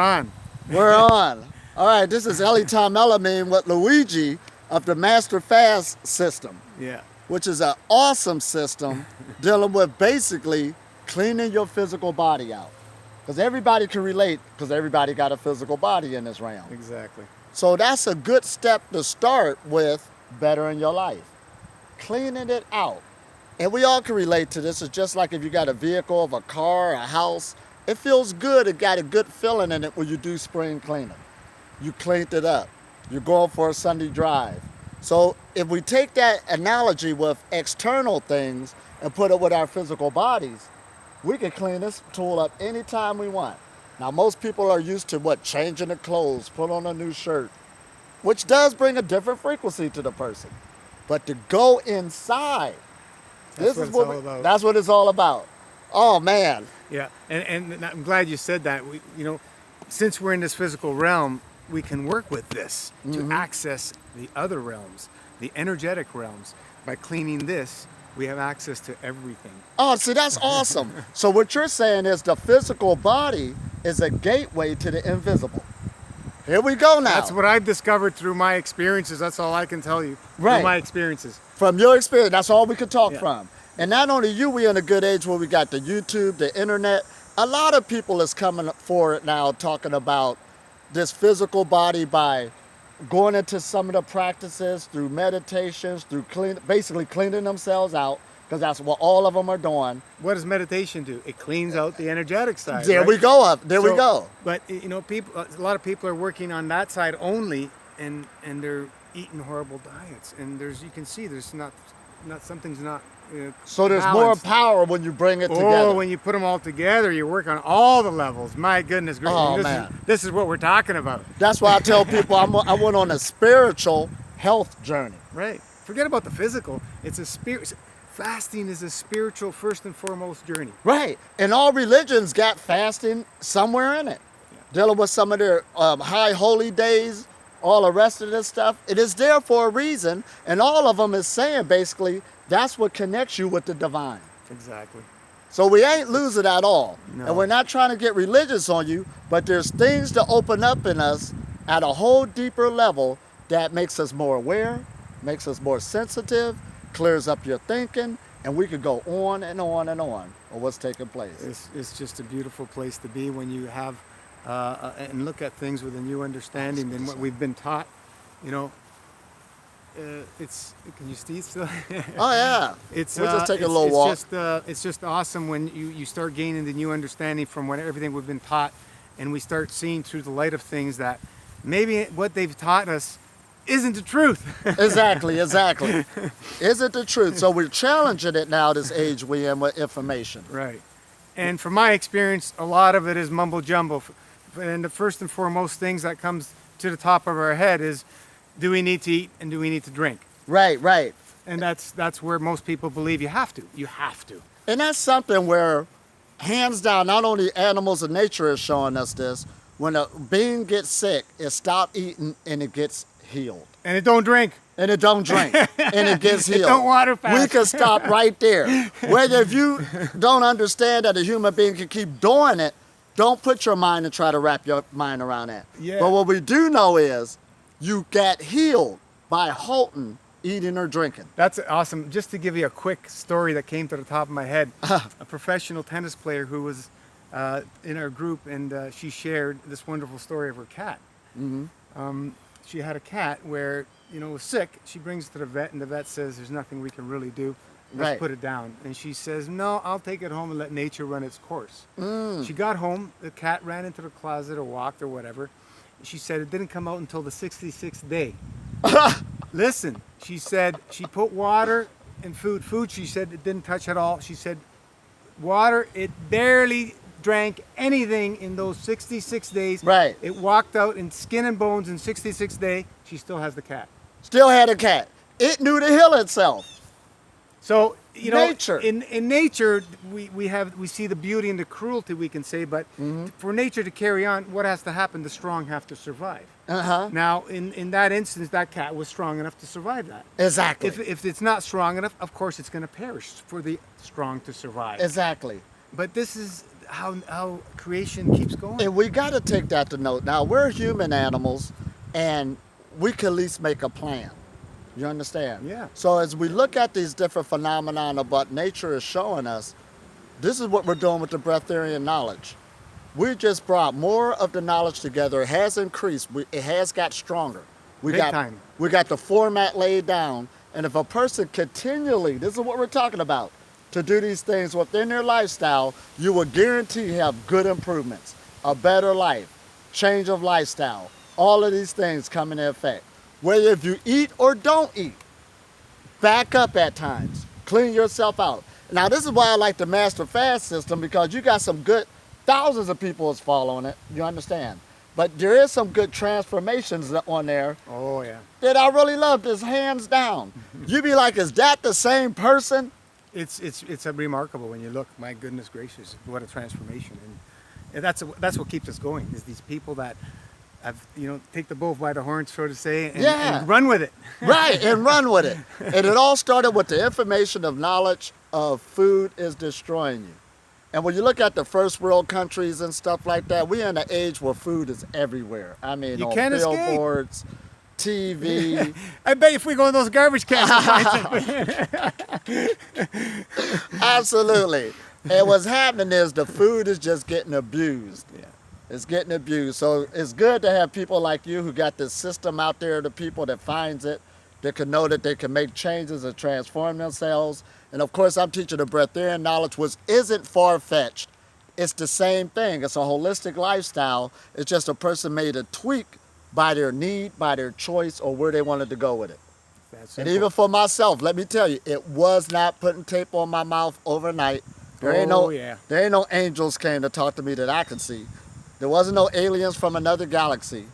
on. We're on. All right, this is Ellie Tom Elamine with Luigi of the Master Fast system, Yeah. which is an awesome system dealing with basically cleaning your physical body out. Because everybody can relate, because everybody got a physical body in this realm. Exactly. So that's a good step to start with bettering your life, cleaning it out. And we all can relate to this. It's just like if you got a vehicle, of a car, a house. It feels good. It got a good feeling in it when you do spring cleaning. You cleaned it up. You're going for a Sunday drive. So if we take that analogy with external things and put it with our physical bodies, we can clean this tool up anytime we want. Now, most people are used to changing the clothes, put on a new shirt, which does bring a different frequency to the person. But to go inside, That's what it's all about. That's what it's all about. Oh man. Yeah, and I'm glad you said that. Since we're in this physical realm, we can work with this to access the other realms, the energetic realms. By cleaning this, we have access to everything. Oh, see, that's awesome. So what you're saying is the physical body is a gateway to the invisible. Here we go now. That's what I've discovered through my experiences. That's all I can tell you. Right. Through my experiences. From your experience, that's all we can talk Yeah. from. And not only you, we in a good age where we got the YouTube, the internet. A lot of people is coming forward now talking about this physical body by going into some of the practices through meditations, through basically cleaning themselves out, because that's what all of them are doing. What does meditation do? It cleans out the energetic side. There right? we go up. There we So, go. But people, a lot of people are working on that side only, and they're eating horrible diets. And you can see there's not something's not. So there's balanced. more power when you bring it together. Oh, when you put them all together, you work on all the levels. My goodness gracious! Oh, this man. This is what we're talking about. That's why I tell people I went on a spiritual health journey. Right. Forget about the physical. It's a spirit. Fasting is a spiritual first and foremost journey. Right. And all religions got fasting somewhere in it. Yeah. Dealing with some of their high holy days, all the rest of this stuff. It is there for a reason. And all of them is saying basically that's what connects you with the divine. Exactly. So we ain't losing at all. No. And we're not trying to get religious on you, but there's things to open up in us at a whole deeper level that makes us more aware, makes us more sensitive, clears up your thinking, and we could go on and on and on of what's taking place. It's just a beautiful place to be when you have and look at things with a new understanding than what we've been taught. Can you see still? Oh yeah. We'll just take a little walk. It's just awesome when you start gaining the new understanding from everything we've been taught, and we start seeing through the light of things that maybe what they've taught us isn't the truth. Exactly. Isn't the truth? So we're challenging it now, this age we in with information. Right. And from my experience, a lot of it is mumbo jumbo. And the first and foremost things that comes to the top of our head is, do we need to eat and do we need to drink? Right. And that's where most people believe you have to. You have to. And that's something where, hands down, not only animals and nature is showing us this, when a being gets sick, it stops eating and it gets healed. And it don't drink. And it don't drink. And it gets healed. It don't water fast. We can stop right there. Whether if you don't understand that a human being can keep doing it, don't put your mind and try to wrap your mind around that. Yeah. But what we do know is you get healed by halting eating or drinking. That's awesome. Just to give you a quick story that came to the top of my head, a professional tennis player who was in our group, and she shared this wonderful story of her cat. She had a cat where, was sick. She brings it to the vet, and the vet says, there's nothing we can really do. Let's put it down. And she says, no, I'll take it home and let nature run its course. She got home, the cat ran into the closet or walked or whatever. She said it didn't come out until the 66th day. Listen, she said she put water and food. Food, she said it didn't touch at all. She said water, it barely drank anything in those 66 days. Right. It walked out in skin and bones in 66th day. She still has the cat. Still had a cat. It knew to heal itself. So, Nature. In nature, we see the beauty and the cruelty, we can say, but for nature to carry on, what has to happen? The strong have to survive. Now, in that instance, that cat was strong enough to survive that. Exactly. If it's not strong enough, of course, it's going to perish for the strong to survive. Exactly. But this is how creation keeps going. And we got to take that to note. Now, we're human animals, and we can at least make a plan. You understand? Yeah. So as we look at these different phenomena of what nature is showing us, this is what we're doing with the Breatharian knowledge. We just brought more of the knowledge together. It has increased. It has got stronger. We Big got time. We got the format laid down. And if a person continually, this is what we're talking about, to do these things within their lifestyle, you will guarantee have good improvements, a better life, change of lifestyle. All of these things come into effect. Whether if you eat or don't eat, back up at times, clean yourself out. Now, this is why I like the Master Fast system, because you got some good, thousands of people is following it, you understand? But there is some good transformations on there Oh yeah. that I really love, this hands down. You be like, is that the same person? It's a remarkable when you look. My goodness gracious, what a transformation! And that's what keeps us going. Is these people that have take the bull by the horns, so to say, and run with it. Right, and run with it. And it all started with the information of knowledge of food is destroying you. And when you look at the first world countries and stuff like that, we're in an age where food is everywhere. I mean, You on can't escape. billboards, TV. I bet if we go in those garbage cans, we'll find something. Absolutely. And what's happening is the food is just getting abused. Yeah. It's getting abused. So it's good to have people like you who got this system out there, the people that finds it, that can know that they can make changes and transform themselves. And of course, I'm teaching the Breatharian knowledge, which isn't far-fetched. It's the same thing. It's a holistic lifestyle. It's just a person made a tweak by their need, by their choice, or where they wanted to go with it. That's And simple. even for myself, let me tell you, it was not putting tape on my mouth overnight. There ain't no angels came to talk to me that I could see. There wasn't no aliens from another galaxy.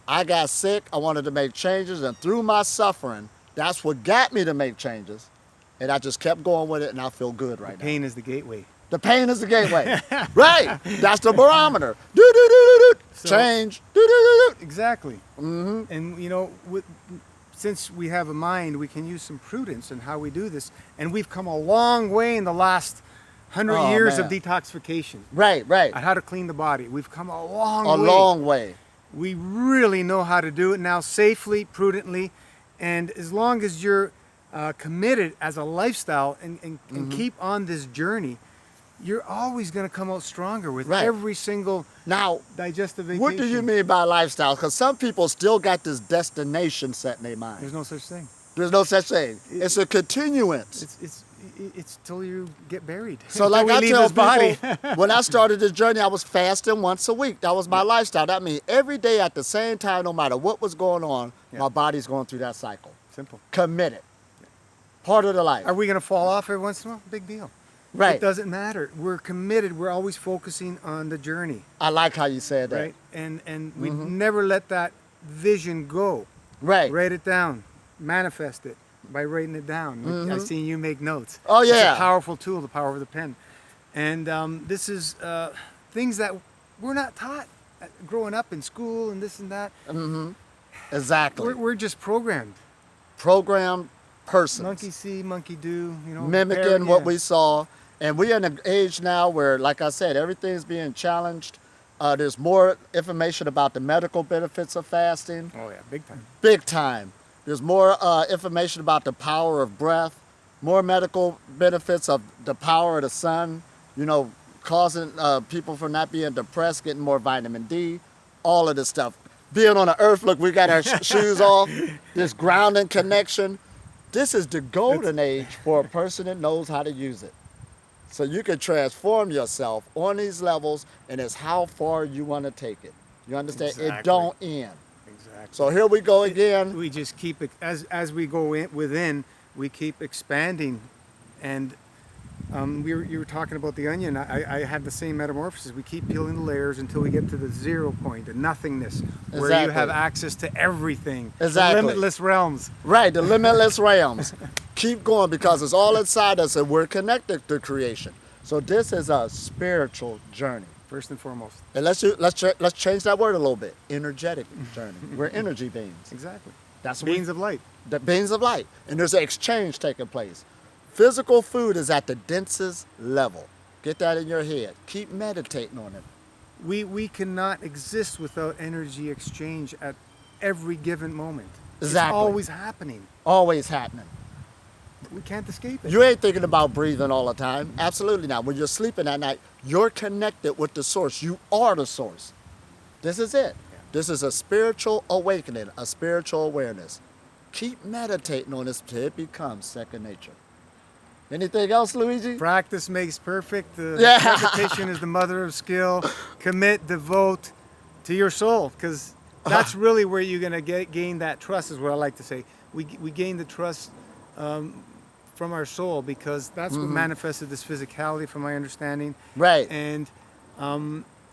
I got sick, I wanted to make changes, and through my suffering, that's what got me to make changes. And I just kept going with it, and I feel good right now. Pain is the gateway. The pain is the gateway. Right. That's the barometer. Do-do-do-do-do. So- Change. Do-do-do-do. Exactly. And since we have a mind, we can use some prudence in how we do this. And we've come a long way in the last 100 years of man. detoxification. Right, right. On how to clean the body. We've come a long A way. long way. We really know how to do it now safely, prudently, and as long as you're committed as a lifestyle and keep on this journey, you're always going to come out stronger with Right. every single Now, digestive vacation. what do you mean by lifestyle? Because some people still got this destination set in their mind. There's no such thing. There's no such thing. It's a continuance. It's till you get buried. So Until like we I leave tell this body. people, when I started this journey, I was fasting once a week. That was my lifestyle. That means every day at the same time, no matter what was going on, my body's going through that cycle. Simple. Committed. Part of the life. Are we going to fall off every once in a while? Big deal. Right. It doesn't matter. We're committed. We're always focusing on the journey. I like how you said that. Right? And we never let that vision go. Right. Write it down. Manifest it by writing it down. I've seen you make notes. Oh, It's yeah. a powerful tool, the power of the pen. And this is things that we're not taught growing up in school and this and that. Exactly. We're just programmed. Programmed persons. Monkey see, monkey do. Mimicking parrot, what yeah. we saw. And we're in an age now where, like I said, everything's being challenged. There's more information about the medical benefits of fasting. Oh yeah, big time. Big time. There's more information about the power of breath, more medical benefits of the power of the sun, causing people from not being depressed, getting more vitamin D, all of this stuff. Being on the earth, look, we got our shoes off, this grounding connection. This is the golden age for a person that knows how to use it. So you can transform yourself on these levels, and it's how far you want to take it. You understand? Exactly. It don't end. Exactly. So here we go again. We just keep it as we go within. We keep expanding, and you were talking about the onion. I had the same metamorphosis. We keep peeling the layers until we get to the 0 point, the nothingness, where you have access to everything. Exactly. The limitless realms. Right, the limitless realms. Keep going because it's all inside us and we're connected to creation. So this is a spiritual journey. First and foremost. And let's change that word a little bit. Energetic journey. We're energy beings. Exactly. That's Beings of light. The beings of light. And there's an exchange taking place. Physical food is at the densest level. Get that in your head. Keep meditating on it. We cannot exist without energy exchange at every given moment. Exactly. It's always happening. Always happening. We can't escape it. You ain't thinking about breathing all the time. Absolutely not. When you're sleeping at night, you're connected with the source. You are the source. This is it. Yeah. This is a spiritual awakening, a spiritual awareness. Keep meditating on this till it becomes second nature. Anything else, Luigi? Practice makes perfect. Yeah. Repetition is the mother of skill. Commit, devote to your soul, because that's really where you're going to gain that trust, is what I like to say. We gain the trust from our soul, because that's what manifested this physicality, from my understanding. Right. And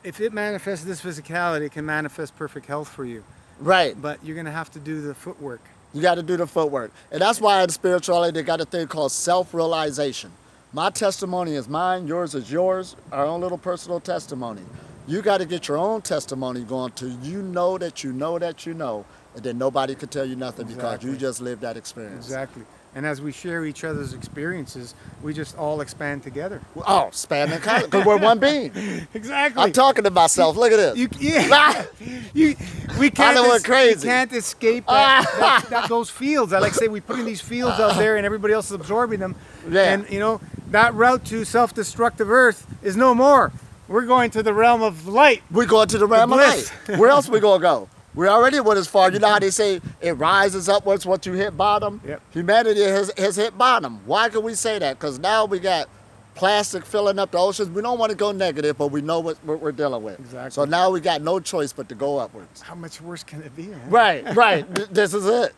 if it manifests this physicality, it can manifest perfect health for you. Right. But you're going to have to do the footwork. You got to do the footwork. And that's why in spirituality, they got a thing called self-realization. My testimony is mine, yours is yours, our own little personal testimony. You got to get your own testimony going till you know that you know that you know, and then nobody can tell you nothing because you just lived that experience. Exactly. And as we share each other's experiences, we just all expand together. Oh, span and color, because we're one being. Exactly. I'm talking to myself. Look at this. We can't, I went crazy. We can't escape those fields. I like to say we put in these fields out there, and everybody else is absorbing them. Yeah. And, you know, that route to self-destructive Earth is no more. We're going to the realm of light. We're going to the realm of bliss. light. Where else we going to go? We already went as far. You know how they say it rises upwards once you hit bottom? Yep. Humanity has hit bottom. Why can we say that? Because now we got plastic filling up the oceans. We don't want to go negative, but we know what we're dealing with. Exactly. So now we got no choice but to go upwards. How much worse can it be? Man? Right. This is it.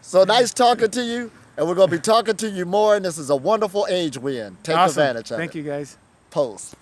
So nice talking to you, and we're going to be talking to you more, and this is a wonderful age we're in. Take Awesome. advantage of it. Thank you, guys. Post.